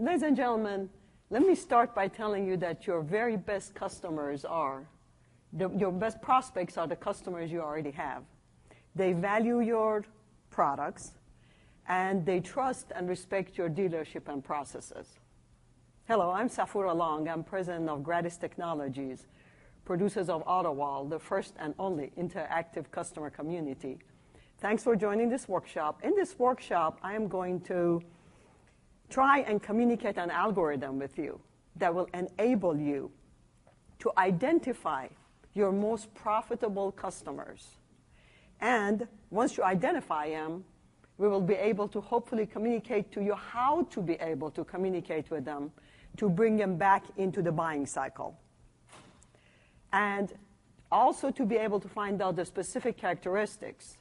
Ladies and gentlemen, let me start by telling you that your very best customers your best prospects are the customers you already have. They value your products, and they trust and respect your dealership and processes. Hello, I'm Saphura Long. I'm president of Gratis Technologies, producers of AutoWall, the first and only interactive customer community. Thanks for joining this workshop. In this workshop, I am going to try and communicate an algorithm with you that will enable you to identify your most profitable customers. And once you identify them, we will be able to hopefully communicate to you how to be able to communicate with them to bring them back into the buying cycle. And also to be able to find out the specific characteristics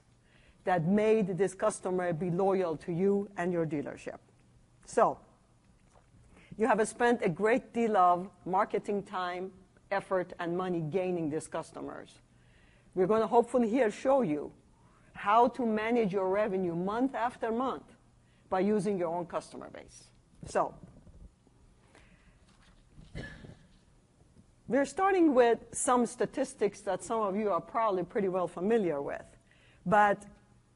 that made this customer be loyal to you and your dealership. So, you have spent a great deal of marketing time, effort, and money gaining these customers. We're going to hopefully here show you how to manage your revenue month after month by using your own customer base. So, we're starting with some statistics that some of you are probably pretty well familiar with. But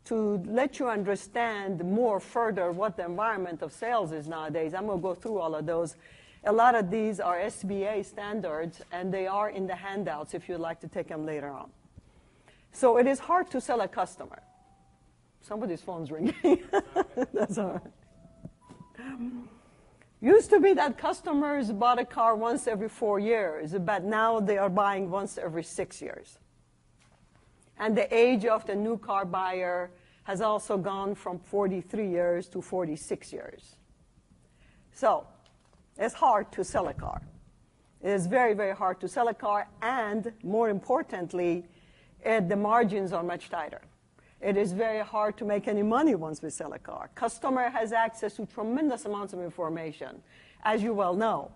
to let you understand more further what the environment of sales is nowadays, I'm going to go through all of those. A lot of these are SBA standards, and they are in the handouts if you'd like to take them later on. So it is hard to sell a customer. Somebody's phone's ringing. That's all right. Used to be that customers bought a car once every 4 years, but now they are buying once every 6 years. And the age of the new car buyer has also gone from 43 years to 46 years. So it's hard to sell a car. It is very, very hard to sell a car, and more importantly, the margins are much tighter. It is very hard to make any money once we sell a car. Customer has access to tremendous amounts of information, as you well know.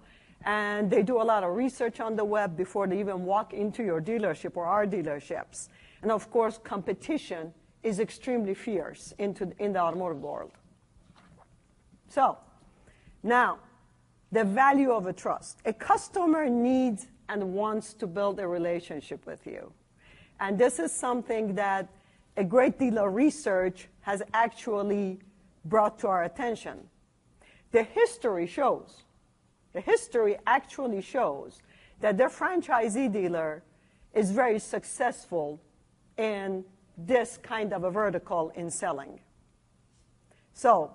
And they do a lot of research on the web before they even walk into your dealership or our dealerships. And of course, competition is extremely fierce in the automotive world. So, now, the value of a trust. A customer needs and wants to build a relationship with you. And this is something that a great deal of research has actually brought to our attention. The history actually shows that their franchisee dealer is very successful in this kind of a vertical in selling. So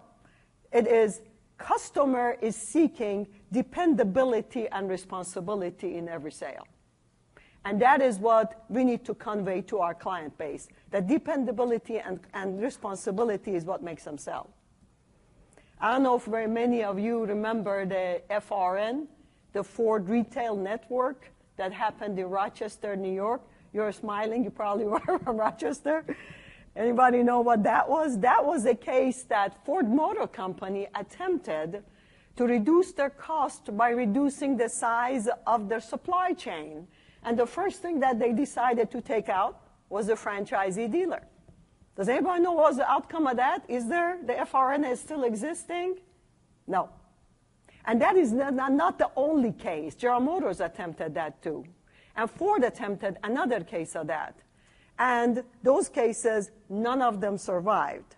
it is customer is seeking dependability and responsibility in every sale. And that is what we need to convey to our client base. That dependability and responsibility is what makes them sell. I don't know if very many of you remember the FRN, the Ford Retail Network, that happened in Rochester, New York. You're smiling, you probably were from Rochester. Anybody know what that was? That was a case that Ford Motor Company attempted to reduce their cost by reducing the size of their supply chain. And the first thing that they decided to take out was the franchisee dealer. Does anybody know what was the outcome of that? Is there, the FRN is still existing? No. And that is not the only case. General Motors attempted that too. And Ford attempted another case of that. And those cases, none of them survived.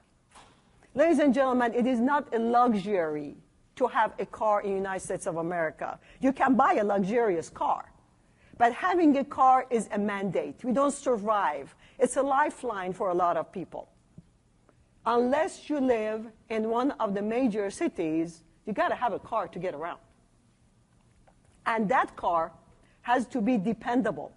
Ladies and gentlemen, it is not a luxury to have a car in the United States of America. You can buy a luxurious car. But having a car is a mandate. We don't survive. It's a lifeline for a lot of people. Unless you live in one of the major cities, you got to have a car to get around. And that car has to be dependable.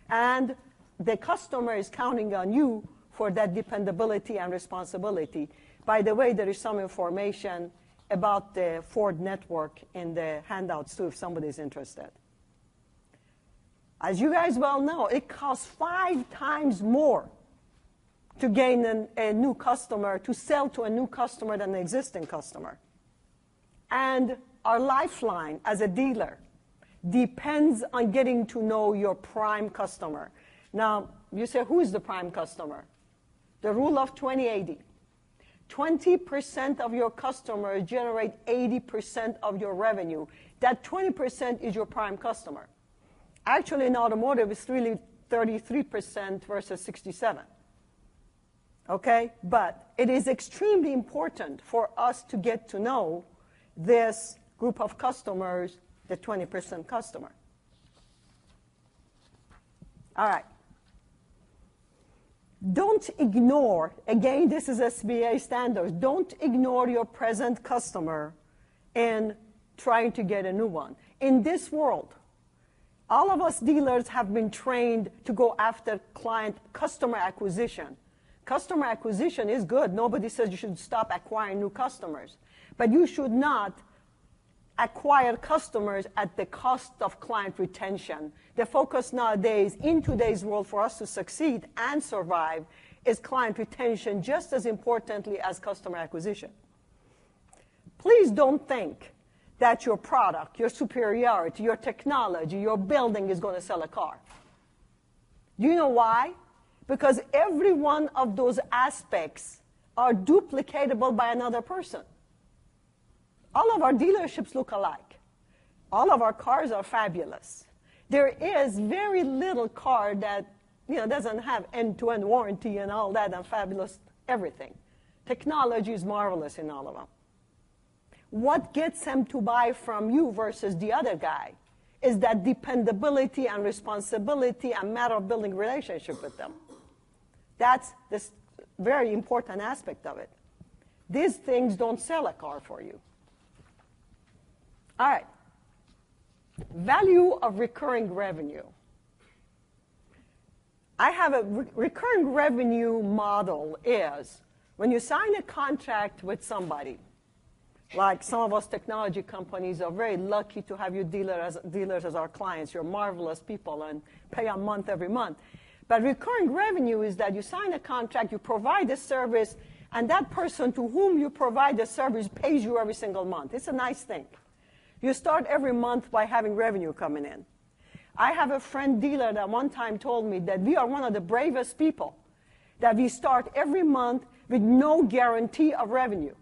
And the customer is counting on you for that dependability and responsibility. By the way, there is some information about the Ford network in the handouts too, if somebody's interested. As you guys well know, it costs 5 times more to gain a new customer, to sell to a new customer than an existing customer. And our lifeline as a dealer depends on getting to know your prime customer. Now, you say, who is the prime customer? The rule of 20/80. 20% of your customers generate 80% of your revenue. That 20% is your prime customer. Actually, in automotive, it's really 33% versus 67. Okay? But it is extremely important for us to get to know this group of customers, the 20% customer. All right. Don't ignore, again, this is SBA standards, don't ignore your present customer in trying to get a new one. In this world, all of us dealers have been trained to go after customer acquisition. Customer acquisition is good. Nobody says you should stop acquiring new customers. But you should not acquire customers at the cost of client retention. The focus nowadays, in today's world, for us to succeed and survive, is client retention just as importantly as customer acquisition. Please don't think that your product, your superiority, your technology, your building is going to sell a car. Do you know why? Because every one of those aspects are duplicatable by another person. All of our dealerships look alike. All of our cars are fabulous. There is very little car that doesn't have end-to-end warranty and all that and fabulous everything. Technology is marvelous in all of them. What gets them to buy from you versus the other guy is that dependability and responsibility and matter of building relationship with them. That's this very important aspect of it. These things don't sell a car for you. All right. Value of recurring revenue. I have a recurring revenue model is when you sign a contract with somebody, like some of us technology companies are very lucky to have you dealers as our clients. You're marvelous people and pay a month every month. But recurring revenue is that you sign a contract, you provide a service, and that person to whom you provide the service pays you every single month. It's a nice thing. You start every month by having revenue coming in. I have a friend dealer that one time told me that we are one of the bravest people, that we start every month with no guarantee of revenue.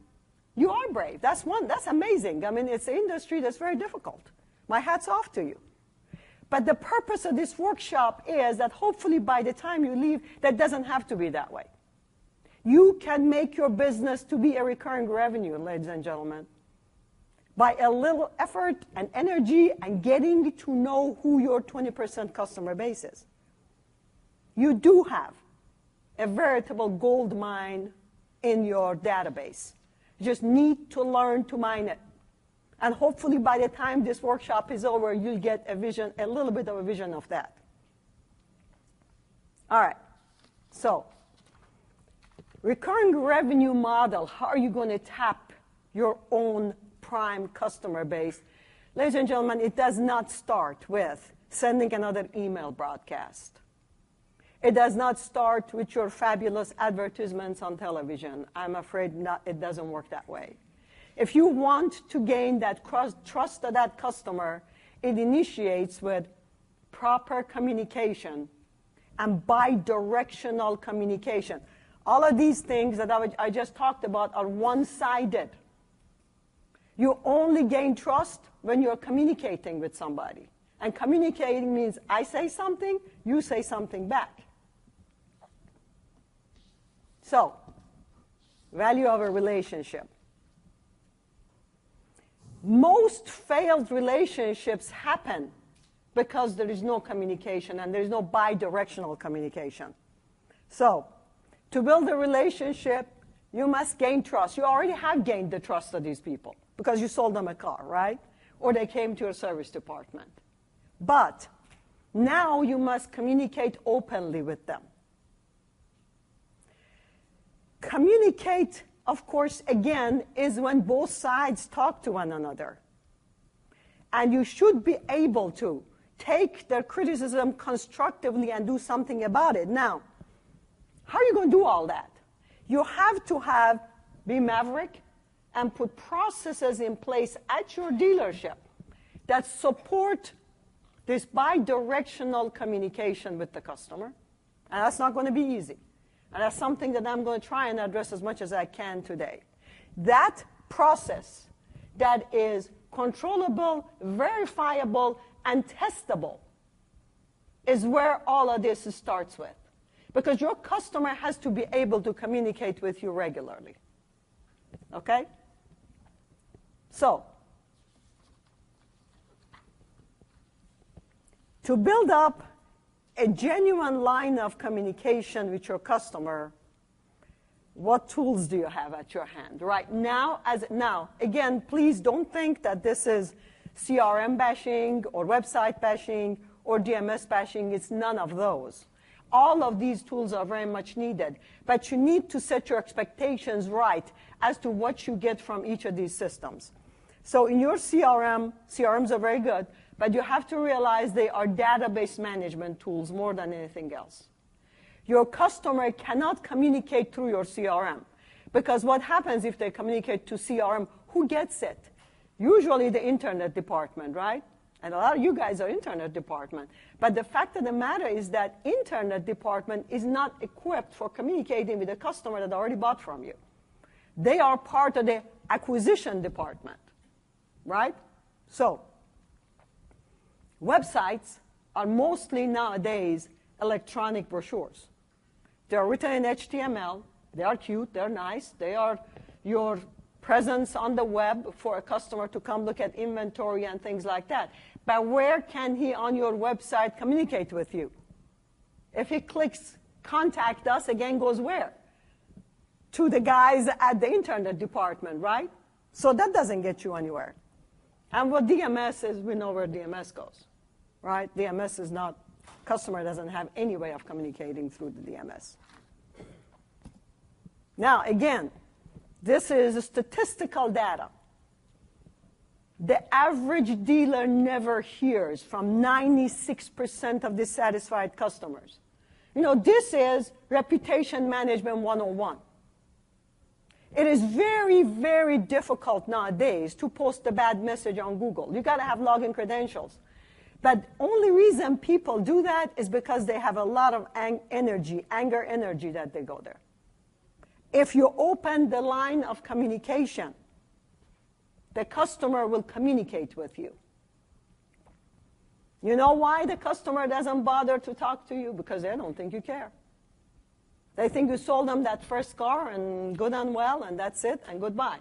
You are brave. That's amazing. I mean, it's an industry that's very difficult. My hat's off to you. But the purpose of this workshop is that hopefully by the time you leave, that doesn't have to be that way. You can make your business to be a recurring revenue, ladies and gentlemen, by a little effort and energy and getting to know who your 20% customer base is. You do have a veritable gold mine in your database. You just need to learn to mine it. And hopefully by the time this workshop is over, you'll get a little bit of a vision of that. All right. So, recurring revenue model, how are you going to tap your own prime customer base? Ladies and gentlemen, it does not start with sending another email broadcast. It does not start with your fabulous advertisements on television. I'm afraid it doesn't work that way. If you want to gain that trust of that customer, it initiates with proper communication and bi-directional communication. All of these things that I just talked about are one-sided. You only gain trust when you're communicating with somebody. And communicating means I say something, you say something back. So, value of a relationship. Most failed relationships happen because there is no communication and there is no bi-directional communication. So, to build a relationship, you must gain trust. You already have gained the trust of these people because you sold them a car, right? Or they came to your service department. But now you must communicate openly with them. Communicate, of course, again, is when both sides talk to one another. And you should be able to take their criticism constructively and do something about it. Now, how are you going to do all that? You have to be maverick and put processes in place at your dealership that support this bi-directional communication with the customer. And that's not going to be easy. And that's something that I'm going to try and address as much as I can today. That process that is controllable, verifiable, and testable is where all of this starts with. Because your customer has to be able to communicate with you regularly. Okay? So, to build up a genuine line of communication with your customer, what tools do you have at your hand right now? Now, again, please don't think that this is CRM bashing or website bashing or DMS bashing. It's none of those. All of these tools are very much needed, but you need to set your expectations right as to what you get from each of these systems. So in your CRM, CRMs are very good, but you have to realize they are database management tools more than anything else. Your customer cannot communicate through your CRM, because what happens if they communicate to CRM? Who gets it? Usually the internet department, right? And a lot of you guys are internet department. But the fact of the matter is that internet department is not equipped for communicating with a customer that already bought from you. They are part of the acquisition department, right? So, websites are mostly nowadays electronic brochures. They are written in HTML. They are cute. They're nice. They are your presence on the web for a customer to come look at inventory and things like that. But where can he on your website communicate with you? If he clicks contact us, again goes where? To the guys at the internet department, right? So that doesn't get you anywhere. And what DMS is, we know where DMS goes, right? DMS is not, customer doesn't have any way of communicating through the DMS. Now, again, this is statistical data. The average dealer never hears from 96% of dissatisfied customers. You know, this is reputation management 101. It is very, very difficult nowadays to post a bad message on Google. You got to have login credentials. But only reason people do that is because they have a lot of anger energy that they go there. If you open the line of communication, the customer will communicate with you. You know why the customer doesn't bother to talk to you? Because they don't think you care. They think you sold them that first car and good and well, and that's it, and goodbye.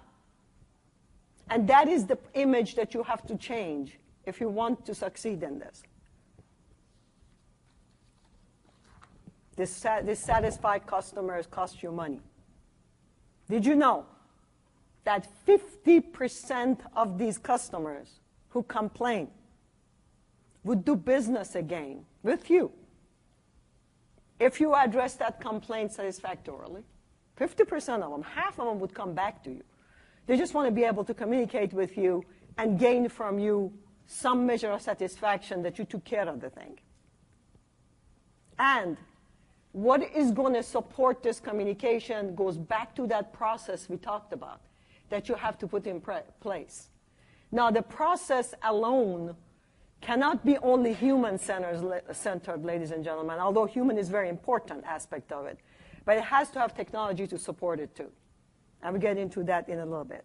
And that is the image that you have to change if you want to succeed in this. Dissatisfied customers cost you money. Did you know that 50% of these customers who complain would do business again with you if you address that complaint satisfactorily? 50% of them, half of them would come back to you. They just want to be able to communicate with you and gain from you some measure of satisfaction that you took care of the thing. And what is going to support this communication goes back to that process we talked about that you have to put in place. Now, the process alone cannot be only human-centered, ladies and gentlemen, although human is a very important aspect of it. But it has to have technology to support it, too. And we'll get into that in a little bit.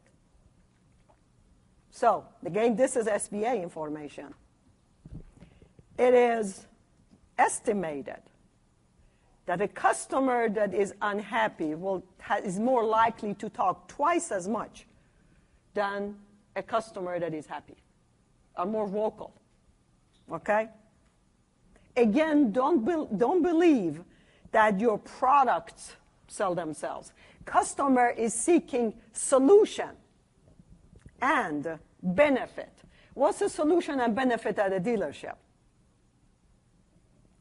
So, again, this is SBA information. It is estimated that a customer that is unhappy is more likely to talk twice as much than a customer that is happy, or more vocal. Okay? Again, don't believe that your products sell themselves. Customer is seeking solution and benefit. What's the solution and benefit at a dealership?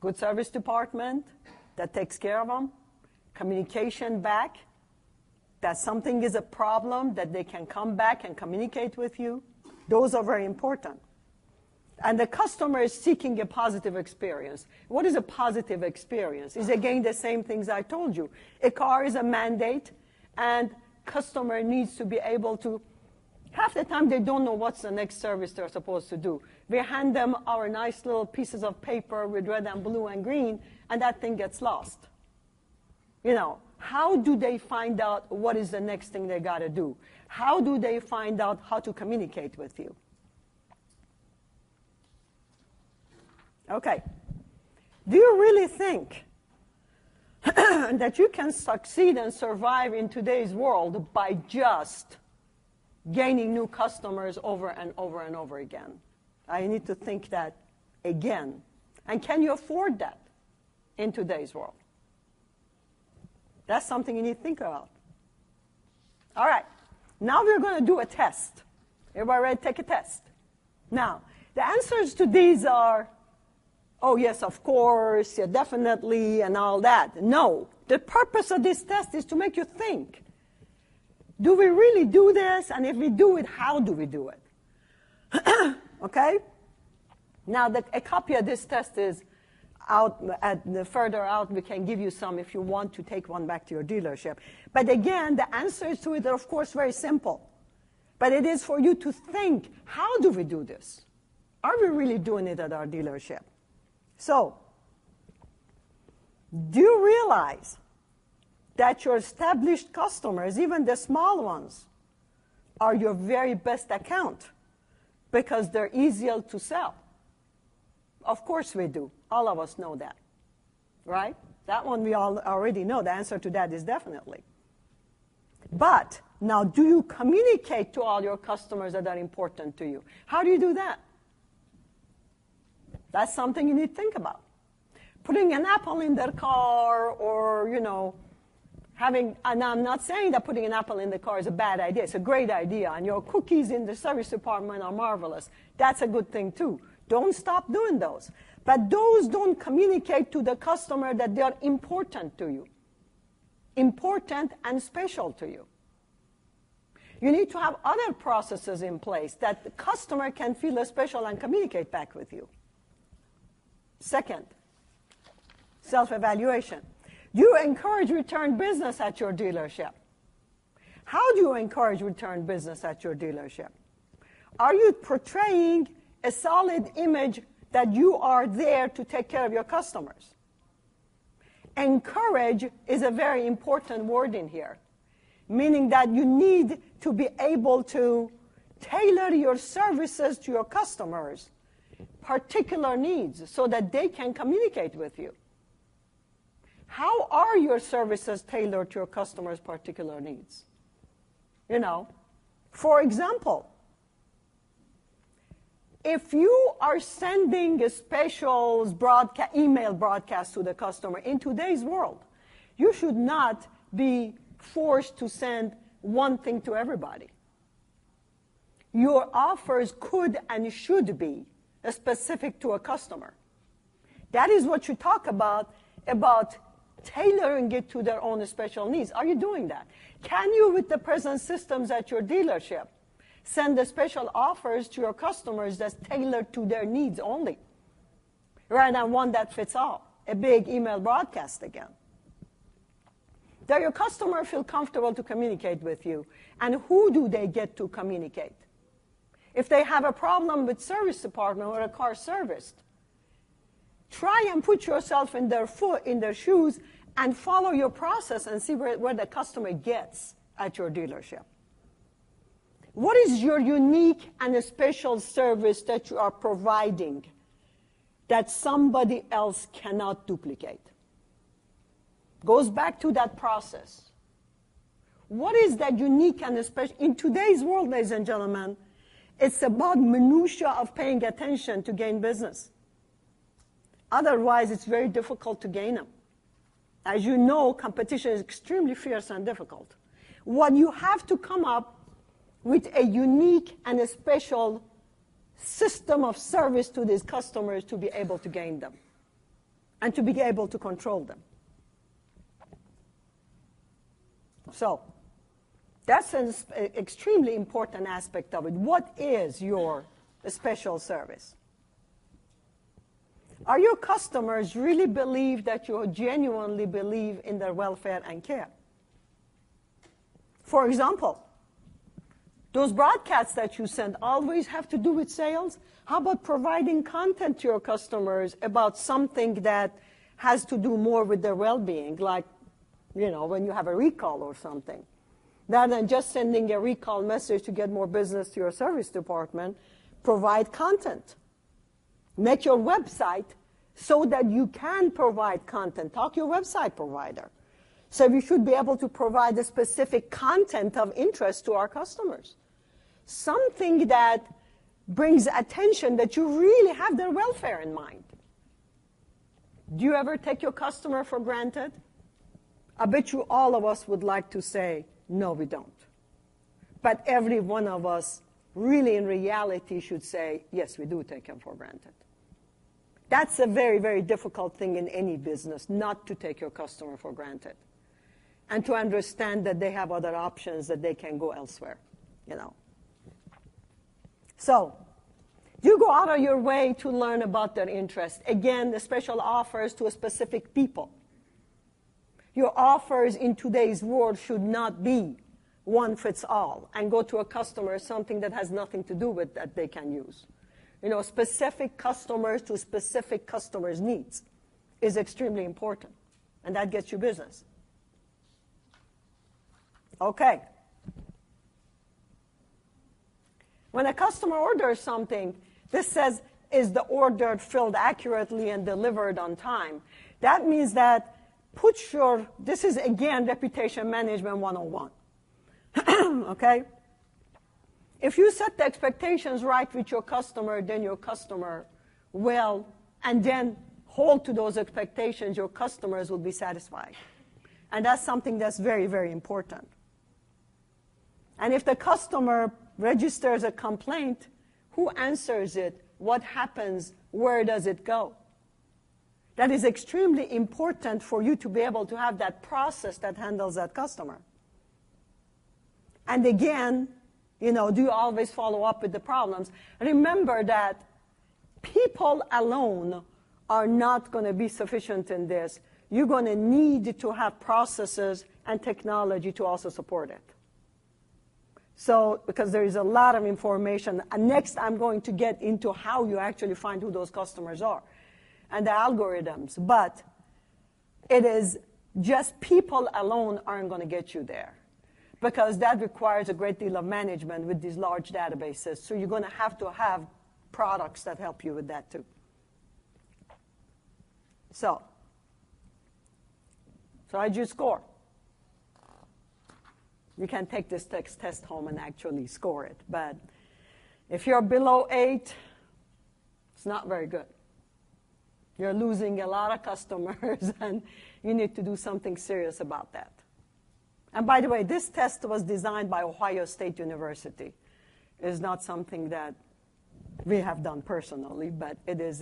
Good service department that takes care of them, communication back, that something is a problem, that they can come back and communicate with you. Those are very important. And the customer is seeking a positive experience. What is a positive experience? It's again the same things I told you. A car is a mandate, and customer needs to be able to, half the time they don't know what's the next service they're supposed to do. We hand them our nice little pieces of paper with red and blue and green, and that thing gets lost. How do they find out what is the next thing they got to do? How do they find out how to communicate with you? Okay. Do you really think that you can succeed and survive in today's world by just gaining new customers over and over and over again? I need to think that again. And can you afford that in today's world? That's something you need to think about. All right. Now we're going to do a test. Everybody ready to take a test? Now, the answers to these are, oh, yes, of course, yeah, definitely, and all that. No. The purpose of this test is to make you think. Do we really do this? And if we do it, how do we do it? Okay? Now, a copy of this test is out further out. We can give you some if you want to take one back to your dealership. But again, the answers to it are, of course, very simple. But it is for you to think, how do we do this? Are we really doing it at our dealership? So, do you realize that your established customers, even the small ones, are your very best account because they're easier to sell? Of course we do. All of us know that, right? That one we all already know. The answer to that is definitely. But now, do you communicate to all your customers that are important to you? How do you do that? That's something you need to think about. Putting an apple in their car or, and I'm not saying that putting an apple in the car is a bad idea. It's a great idea. And your cookies in the service department are marvelous. That's a good thing, too. Don't stop doing those. But those don't communicate to the customer that they are important to you. Important and special to you. You need to have other processes in place that the customer can feel special and communicate back with you. Second, self-evaluation. You encourage return business at your dealership. How do you encourage return business at your dealership? Are you portraying a solid image that you are there to take care of your customers? Encourage is a very important word in here, meaning that you need to be able to tailor your services to your customers' particular needs so that they can communicate with you. How are your services tailored to your customers' particular needs? For example, if you are sending a special email broadcast to the customer in today's world, you should not be forced to send one thing to everybody. Your offers could and should be specific to a customer. That is what you talk about tailoring it to their own special needs. Are you doing that? Can you, with the present systems at your dealership, send the special offers to your customers that's tailored to their needs only, rather than one that fits all, a big email broadcast again? Does your customer feel comfortable to communicate with you? And who do they get to communicate? If they have a problem with service department or a car serviced, try and put yourself in their shoes and follow your process and see where the customer gets at your dealership. What is your unique and a special service that you are providing that somebody else cannot duplicate? Goes back to that process. What is that unique and special? In today's world, ladies and gentlemen, it's about minutia of paying attention to gain business. Otherwise, it's very difficult to gain them. As you know, competition is extremely fierce and difficult. What you have to come up with a unique and a special system of service to these customers to be able to gain them and to be able to control them. So that's an extremely important aspect of it. What is your special service? Are your customers really believe that you genuinely believe in their welfare and care? For example, those broadcasts that you send always have to do with sales. How about providing content to your customers about something that has to do more with their well-being, like when you have a recall or something. Rather than just sending a recall message to get more business to your service department, provide content. Make your website so that you can provide content. Talk to your website provider. So we should be able to provide a specific content of interest to our customers. Something that brings attention that you really have their welfare in mind. Do you ever take your customer for granted? I bet you all of us would like to say, no, we don't. But every one of us really in reality should say, yes, we do take them for granted. That's a very, very difficult thing in any business, not to take your customer for granted. And to understand that they have other options, that they can go elsewhere, So, you go out of your way to learn about their interest. Again, the special offers to a specific people. Your offers in today's world should not be one fits all and go to a customer something that has nothing to do with that they can use. Specific customers to specific customers' needs is extremely important, and that gets you business. Okay. When a customer orders something, this says, is the order filled accurately and delivered on time? That means that this is again reputation management 101. Okay? If you set the expectations right with your customer, then your customer will, and then hold to those expectations, your customers will be satisfied. And that's something that's very, very important. And if the customer registers a complaint, who answers it? What happens? Where does it go? That is extremely important for you to be able to have that process that handles that customer. And again, do you always follow up with the problems? Remember that people alone are not going to be sufficient in this. You're going to need to have processes and technology to also support it. So, because there is a lot of information. And next, I'm going to get into how you actually find who those customers are and the algorithms. But it is just people alone aren't going to get you there, because that requires a great deal of management with these large databases. So you're going to have products that help you with that too. So how'd you score? You can take this test home and actually score it. But if you're below 8, it's not very good. You're losing a lot of customers, and you need to do something serious about that. And by the way, this test was designed by Ohio State University. It is not something that we have done personally, but it is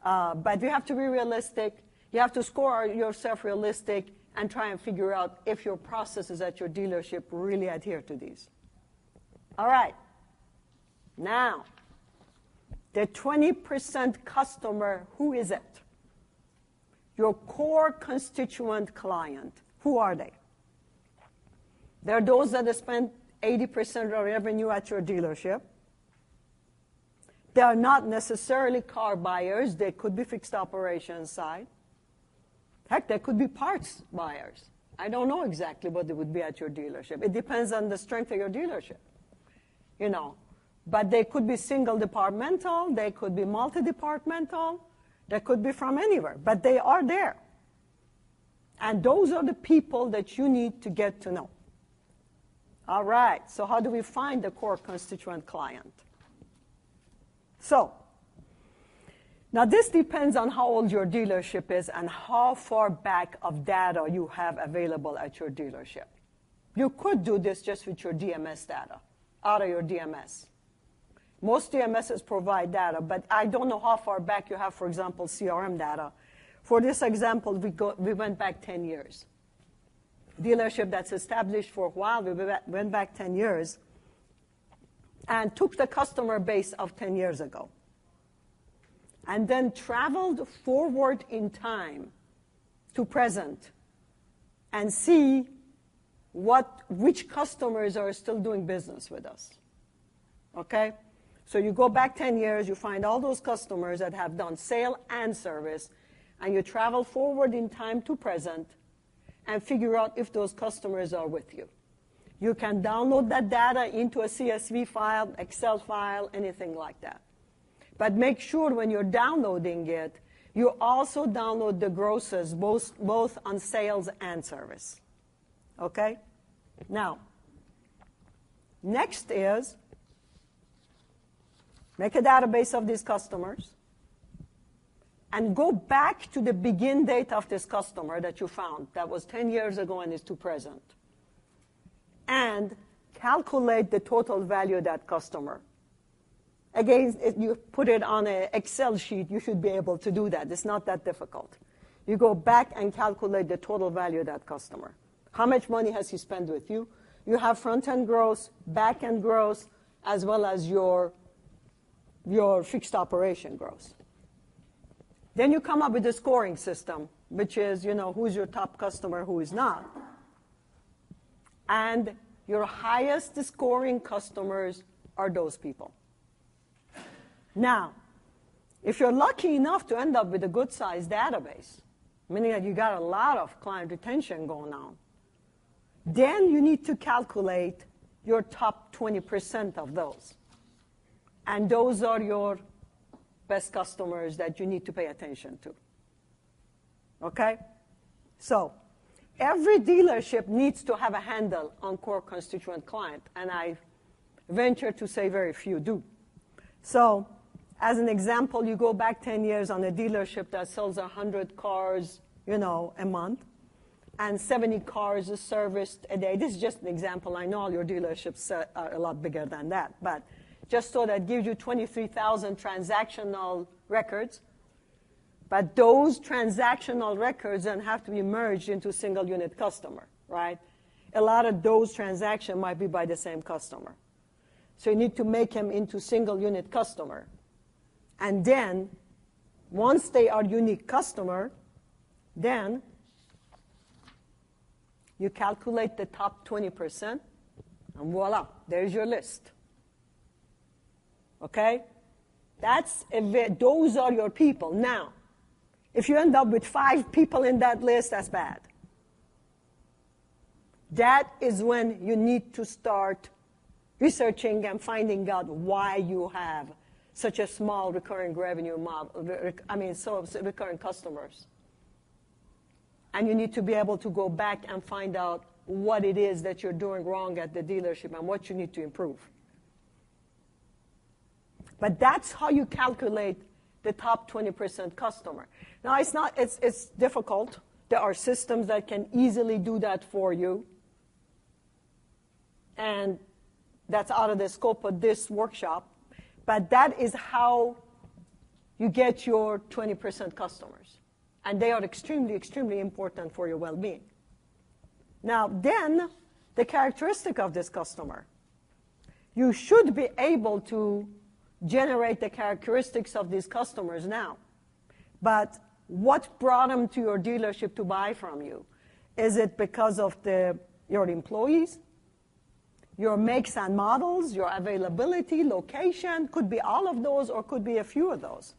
but you have to be realistic. You have to score yourself realistic and try and figure out if your processes at your dealership really adhere to these. All right. Now, the 20% customer, who is it? Your core constituent client. Who are they? They're those that spend 80% of revenue at your dealership. They are not necessarily car buyers. They could be fixed operations side. Heck, they could be parts buyers. I don't know exactly what they would be at your dealership. It depends on the strength of your dealership, But they could be single departmental. They could be multi-departmental. They could be from anywhere. But they are there. And those are the people that you need to get to know. All right. So how do we find the core constituent client? So, now this depends on how old your dealership is and how far back of data you have available at your dealership. You could do this just with your DMS data, out of your DMS. Most DMSs provide data, but I don't know how far back you have, for example, CRM data. For this example, we went back 10 years. Dealership that's established for a while, we went back 10 years and took the customer base of 10 years ago and then traveled forward in time to present and see which customers are still doing business with us. Okay? So you go back 10 years, you find all those customers that have done sale and service, and you travel forward in time to present, and figure out if those customers are with you. You can download that data into a CSV file, Excel file, anything like that. But make sure when you're downloading it, you also download the grosses, both on sales and service. Okay? Now, next is make a database of these customers and go back to the begin date of this customer that you found. That was 10 years ago and is to present. And calculate the total value of that customer. Again, if you put it on an Excel sheet, you should be able to do that. It's not that difficult. You go back and calculate the total value of that customer. How much money has he spent with you? You have front-end gross, back-end gross, as well as your fixed operation gross. Then you come up with a scoring system, which is, who's your top customer, who is not. And your highest scoring customers are those people. Now, if you're lucky enough to end up with a good-sized database, meaning that you got a lot of client retention going on, then you need to calculate your top 20% of those. And those are your best customers that you need to pay attention to. Okay? So, every dealership needs to have a handle on core constituent client, and I venture to say very few do. So, as an example, you go back 10 years on a dealership that sells 100 cars, a month, and 70 cars is serviced a day. This is just an example. I know all your dealerships are a lot bigger than that, but just so that gives you 23,000 transactional records. But those transactional records then have to be merged into single unit customer, right? A lot of those transactions might be by the same customer. So you need to make them into single unit customer. And then, once they are unique customer, then you calculate the top 20%, and voila, there's your list. Okay? Those are your people. Now, if you end up with 5 people in that list, that's bad. That is when you need to start researching and finding out why you have such a small recurring revenue model, recurring customers. And you need to be able to go back and find out what it is that you're doing wrong at the dealership and what you need to improve. But that's how you calculate the top 20% customer. Now, it's difficult. There are systems that can easily do that for you. And that's out of the scope of this workshop. But that is how you get your 20% customers. And they are extremely, extremely important for your well-being. Now, then, the characteristic of this customer. You should be able to generate the characteristics of these customers now. But what brought them to your dealership to buy from you? Is it because of your employees? Your makes and models, your availability, location, could be all of those or could be a few of those.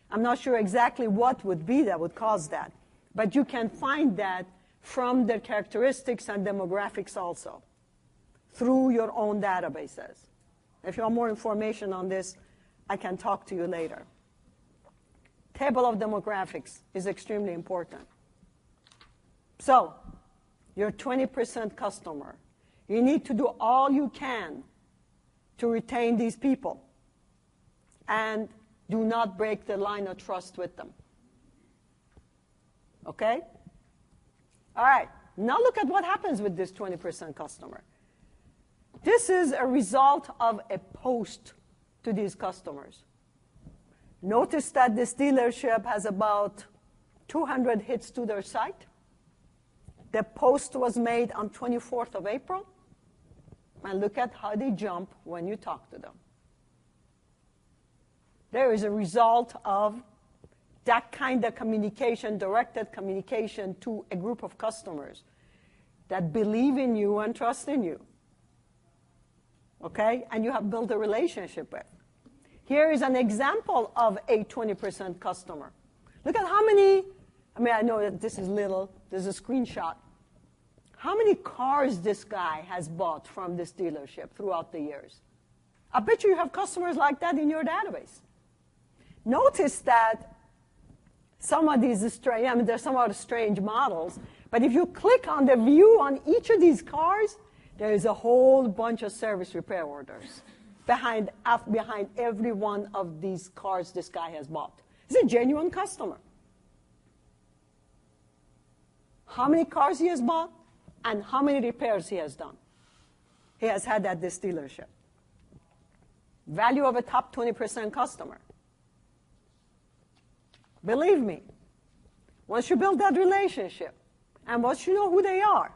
I'm not sure exactly what would be that would cause that. But you can find that from their characteristics and demographics also, through your own databases. If you want more information on this, I can talk to you later. Table of demographics is extremely important. So, your 20% customer. You need to do all you can to retain these people. And do not break the line of trust with them. Okay? All right. Now look at what happens with this 20% customer. This is a result of a post to these customers. Notice that this dealership has about 200 hits to their site. The post was made on 24th of April. And look at how they jump when you talk to them. There is a result of that kind of communication, directed communication to a group of customers that believe in you and trust in you. Okay? And you have built a relationship with. Here is an example of a 20% customer. Look at how many, I know that this is little, there's a screenshot, how many cars this guy has bought from this dealership throughout the years. I bet you have customers like that in your database. Notice that some of these there's some other strange models, but if you click on the view on each of these cars, there is a whole bunch of service repair orders behind every one of these cars this guy has bought. He's a genuine customer. How many cars he has bought and how many repairs he has done. He has had at this dealership. Value of a top 20% customer. Believe me, once you build that relationship and once you know who they are,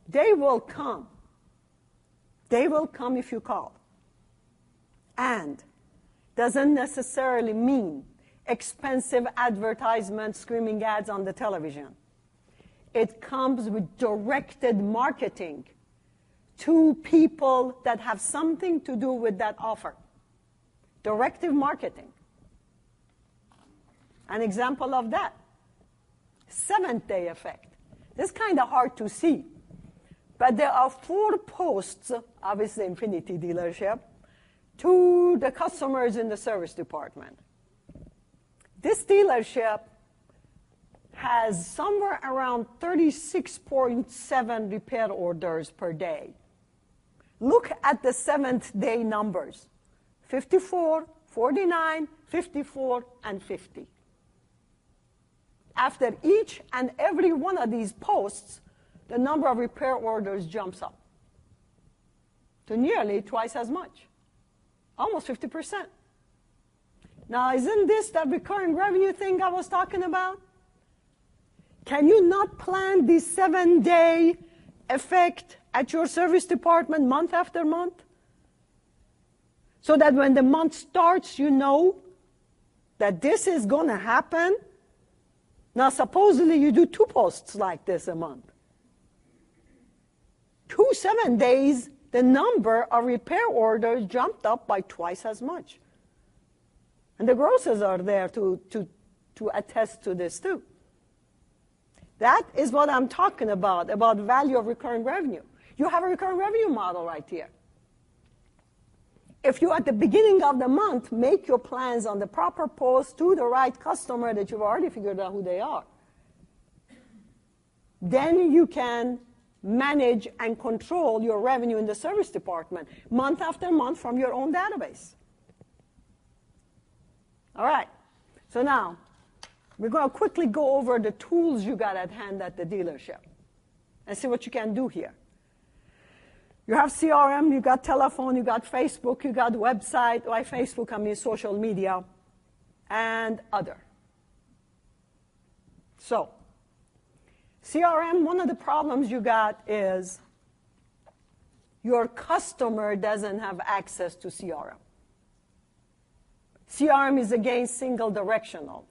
they will come. They will come if you call. And doesn't necessarily mean expensive advertisement, screaming ads on the television. It comes with directed marketing to people that have something to do with that offer. Directive marketing. An example of that, seventh-day effect. This is kind of hard to see, but there are 4 posts, obviously Infinity dealership, to the customers in the service department. This dealership has somewhere around 36.7 repair orders per day. Look at the 7th-day numbers, 54, 49, 54, and 50. After each and every one of these posts, the number of repair orders jumps up to nearly twice as much, almost 50%. Now, isn't this that recurring revenue thing I was talking about? Can you not plan the 7-day effect at your service department month after month? So that when the month starts, you know that this is going to happen. Now, supposedly you do 2 posts like this a month. 2 7 days, the number of repair orders jumped up by twice as much. And the grosses are there to attest to this too. That is what I'm talking about value of recurring revenue. You have a recurring revenue model right here. If you, at the beginning of the month, make your plans on the proper post to the right customer that you've already figured out who they are, then you can manage and control your revenue in the service department month after month from your own database. All right. So now, we're going to quickly go over the tools you got at hand at the dealership and see what you can do here. You have CRM, you got telephone, you got Facebook, you got website. By Facebook, I mean social media, and other. So, CRM, one of the problems you got is your customer doesn't have access to CRM. CRM is, again, single directional.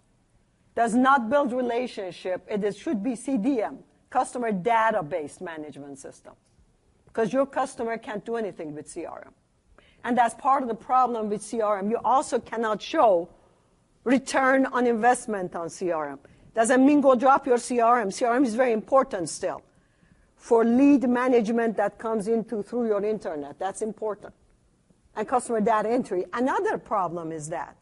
Does not build relationship. It should be CDM, Customer Database Management System. Because your customer can't do anything with CRM. And that's part of the problem with CRM. You also cannot show return on investment on CRM. Doesn't mean go drop your CRM. CRM is very important still for lead management that comes through your internet. That's important. And customer data entry. Another problem is that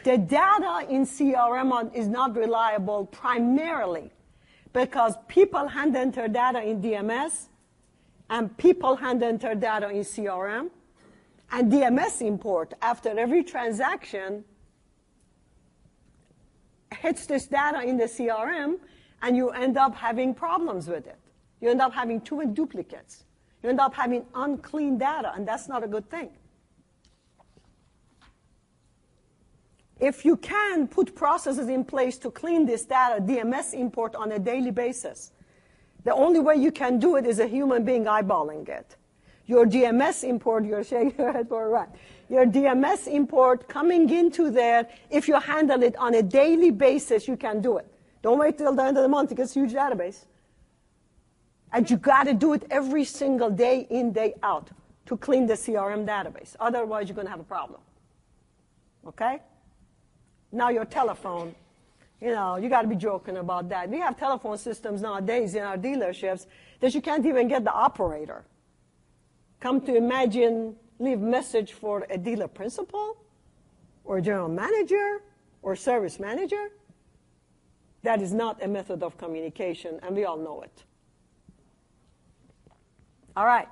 the data in CRM is not reliable primarily because people hand enter data in DMS and people hand enter data in CRM, and DMS import after every transaction hits this data in the CRM, and you end up having problems with it. You end up having too many duplicates. You end up having unclean data, and that's not a good thing. If you can put processes in place to clean this data, DMS import on a daily basis, the only way you can do it is a human being eyeballing it. Your DMS import, you're shaking your head for right. Your DMS import coming into there, if you handle it on a daily basis, you can do it. Don't wait till the end of the month. It gets a huge database. And you got to do it every single day in, day out to clean the CRM database. Otherwise, you're going to have a problem. Okay? Now your telephone. You know, you got to be joking about that. We have telephone systems nowadays in our dealerships that you can't even get the operator. Come to imagine, leave message for a dealer principal or general manager or service manager. That is not a method of communication, and we all know it. All right.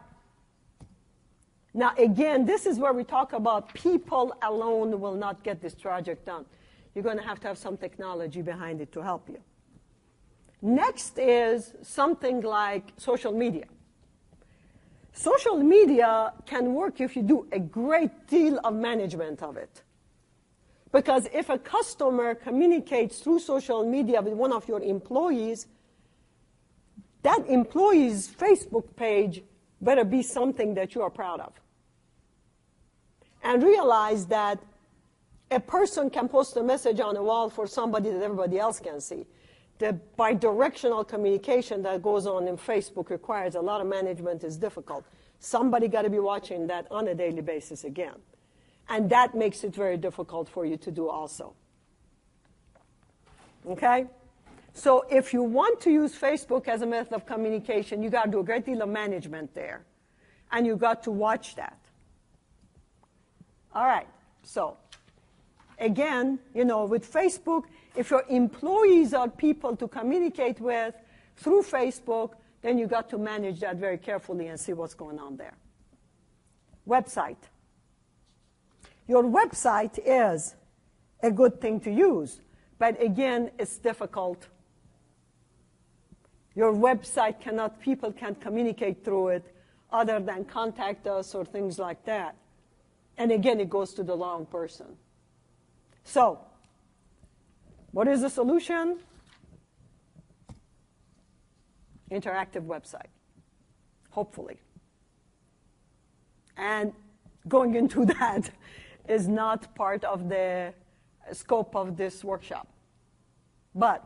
Now, again, this is where we talk about people alone will not get this project done. You're going to have some technology behind it to help you. Next is something like social media. Social media can work if you do a great deal of management of it. Because if a customer communicates through social media with one of your employees, that employee's Facebook page better be something that you are proud of. And realize that a person can post a message on a wall for somebody that everybody else can see. The bi-directional communication that goes on in Facebook requires a lot of management. It's difficult. Somebody got to be watching that on a daily basis again. And that makes it very difficult for you to do also. Okay? So if you want to use Facebook as a method of communication, you got to do a great deal of management there. And you got to watch that. All right. So again, you know, with Facebook, if your employees are people to communicate with through Facebook, then you got to manage that very carefully and see what's going on there. Website. Your website is a good thing to use, but again, it's difficult. Your website people can't communicate through it other than contact us or things like that. And again, it goes to the wrong person. So, what is the solution? Interactive website, hopefully. And going into that is not part of the scope of this workshop. But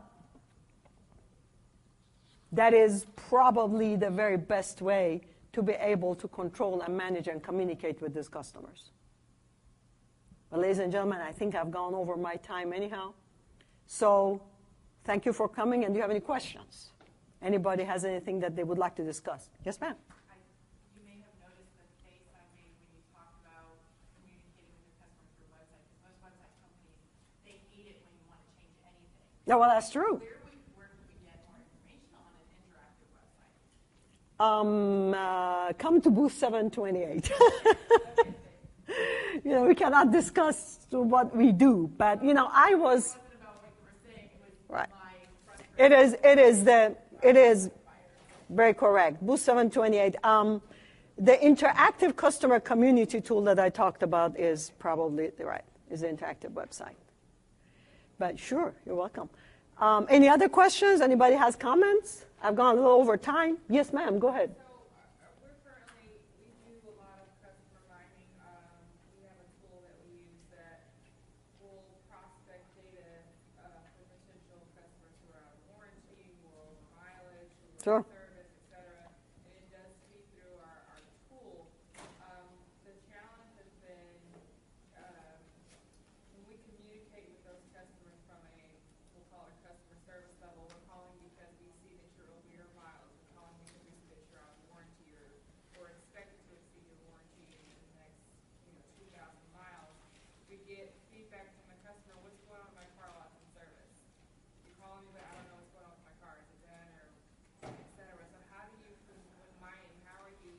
that is probably the very best way to be able to control and manage and communicate with these customers. Well, ladies and gentlemen, I think I've gone over my time anyhow. So thank you for coming. And do you have any questions? Anybody has anything that they would like to discuss? Yes, ma'am. You may have noticed the face I made when you talked about communicating with your customer through websites. Because most website companies, they hate it when you want to change anything. Yeah, well, that's true. Where would we get more information on an interactive website? Come to booth 728. You know, we cannot discuss what we do, but you know, I was. It wasn't about what you were saying. It was right. my It is very correct. Booth 728. The interactive customer community tool that I talked about is probably right. Is the interactive website. But sure, you're welcome. Any other questions? Anybody has comments? I've gone a little over time. Yes, ma'am. Go ahead. Sure. Service, et cetera, and it does feed through our tool. The challenge has been when we communicate with those customers from we'll call it a customer service level, we're calling because we see that you're over your miles, we're calling because we see that you're on warranty or expected to exceed your warranty in the next 2,000 miles. We get feedback from the customer, what's going on with my car loss in service? You're calling me, but I don't know what's going on with my car. Is it done or etc. So how do you, with mining, how are you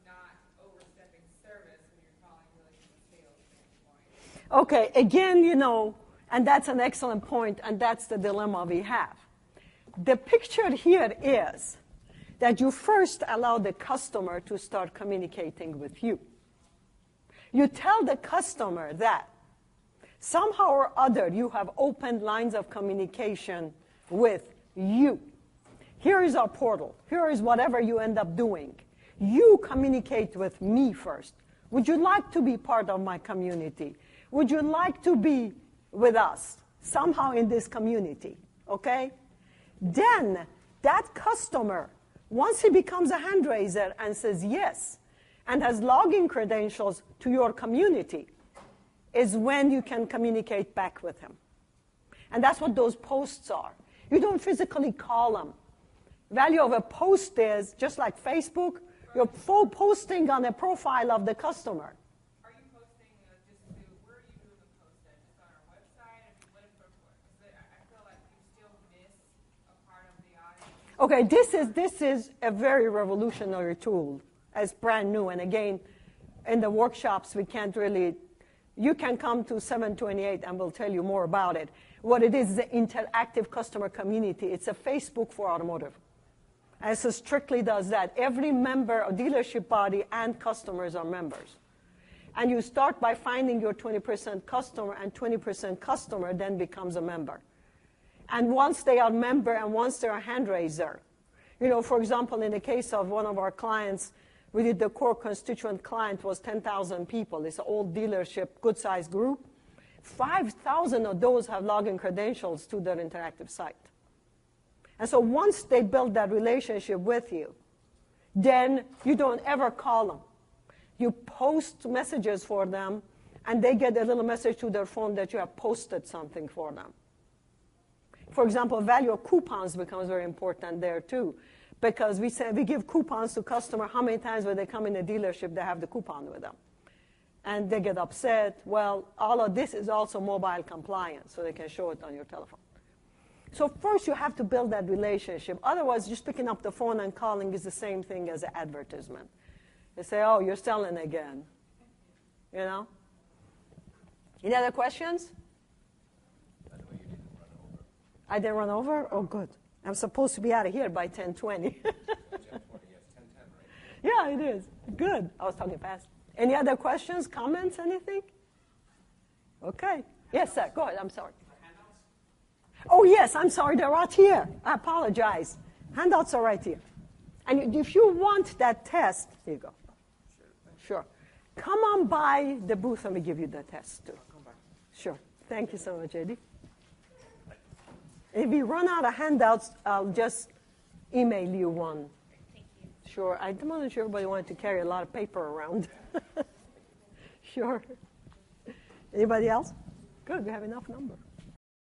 not overstepping service when you're calling really from a sales standpoint? Okay, again, you know, and that's an excellent point, and that's the dilemma we have. The picture here is that you first allow the customer to start communicating with you. You tell the customer that somehow or other you have opened lines of communication with you. Here is our portal. Here is whatever you end up doing. You communicate with me first. Would you like to be part of my community? Would you like to be with us somehow in this community? Okay? Then that customer, once he becomes a hand raiser and says yes, and has login credentials to your community, is when you can communicate back with him. And that's what those posts are. You don't physically call them. Value of a post is, just like Facebook, you're posting on a profile of the customer. Are you posting where are you doing the post at? Just on our website? I mean, I feel like you still miss a part of the audience. Okay, this is a very revolutionary tool. It's brand new. And again, in the workshops, we can't really, you can come to 728 and we'll tell you more about it. What it is the interactive customer community. It's a Facebook for automotive. And so strictly does that. Every member of dealership body and customers are members. And you start by finding your 20% customer, and 20% customer then becomes a member. And once they are a member and once they're a hand raiser, for example, in the case of one of our clients, we did the core constituent client was 10,000 people. It's an old dealership, good-sized group. 5,000 of those have login credentials to their interactive site. And so once they build that relationship with you, then you don't ever call them. You post messages for them, and they get a little message to their phone that you have posted something for them. For example, value of coupons becomes very important there too, because we give coupons to customers. How many times when they come in the dealership, they have the coupon with them? And they get upset. Well, all of this is also mobile compliant, so they can show it on your telephone. So first you have to build that relationship. Otherwise, just picking up the phone and calling is the same thing as an advertisement. They say, oh, you're selling again. Any other questions? By the way, you didn't run over. I didn't run over? Oh, good. I'm supposed to be out of here by 10:20. 10:20, yes, 10:10, right? Yeah, it is. Good. I was talking fast. Any other questions, comments, anything? Okay. Yes, sir. Go ahead. I'm sorry. Oh, yes, I'm sorry, they're right here. I apologize. Handouts are right here. And if you want that test, here you go. Sure. Come on by the booth and we give you the test, too. Come back. Sure. Thank you so much, Eddie. If we run out of handouts, I'll just email you one. Thank you. Sure. I wasn't sure everybody wanted to carry a lot of paper around. Sure. Anybody else? Good, we have enough number.